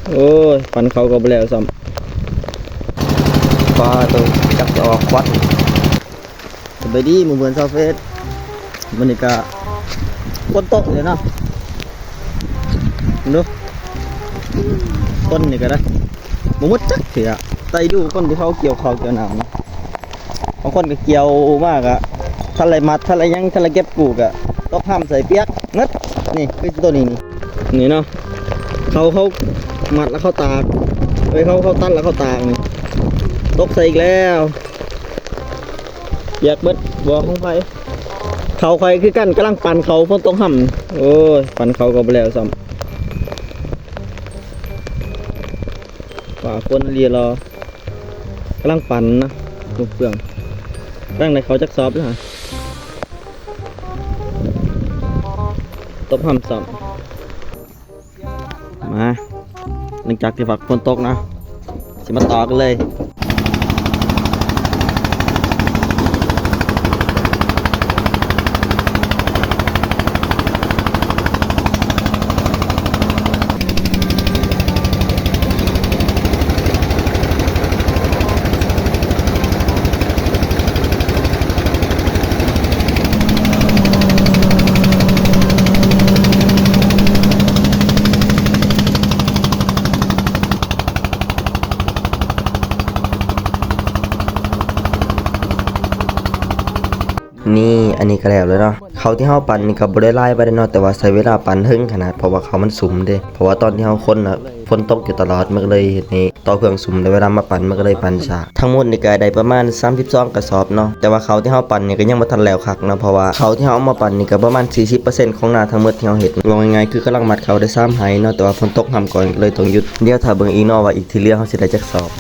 โอ้ยปันเขาก็บ่แล้วซ้ำปลาตัวจักจะออกควันสบายดีหมู่เพื่อนชาวเฟซมันนี่ก็ฝนตกเลยเนาะดูต้นนี่ก็ได้บ่หมดจักเสียไต่ดูคนที่เขาเกี่ยวข้าวเกี่ยวหนามบางคนก็เกี่ยวมากอะทะเลมัดทะเลยังทะเลเก็บปลูกอะต้องห้ามใส่เปียกงัดนี่คือตัวนี้นี่เนาะเขามัดแล้วเขาตากเขาตัดแล้วเขาตากนี่ตกใส่อีกแล้วอยากเบิดบ่ของไฟเขาไฟคือกันกำลังปั่นเขาฝนตกห่ำโอ้ยปั่นเขาก็ไปแล้วซ้ำฝ่าคนเรียรอกำลังปั่นนะลูกเปลืองตั้งในเขาจักซอบแล้วฮะตบห่ำซ้ำมาหลังจากที่ฝักฝนตกนะจะมาต่อกันเลยนี่อันนี้ก็แล้วเลยเนาะเขาที่เฮาปั่นนี่ก็บ่ได้ลายไปได้เนาะแต่ว่าใช้เวลาปั่นถึงขนาดเพราะว่าเขามันสุ่มเด้เพราะว่าตอนที่เฮาคนน่ะฝนตกอยู่ตลอดมันก็เลยเฮ็ดให้ต่อเครื่องสุ่มในเวลามาปั่นมันก็เลยปั่นช้าทั้งหมดนี่ก็ได้ประมาณ32กระสอบเนาะแต่ว่าเขาที่เฮาปั่นนี่ก็ยังบ่ทันแล้วคักเนาะเพราะว่าเขาที่เฮาเอามาปั่นนี่ก็ประมาณ40%ของนาทั้งหมดที่เฮาเฮ็ดว่าง่ายๆคือกำลังมัดเขาได้3ไหเนาะแต่ว่าฝนตกห้ำก่อนก็เลยต้องหยุดเดี๋ยวถ้าเบิ่งอีกเนาะว่าอีกที่เหลือเฮาสิได้จักสอบ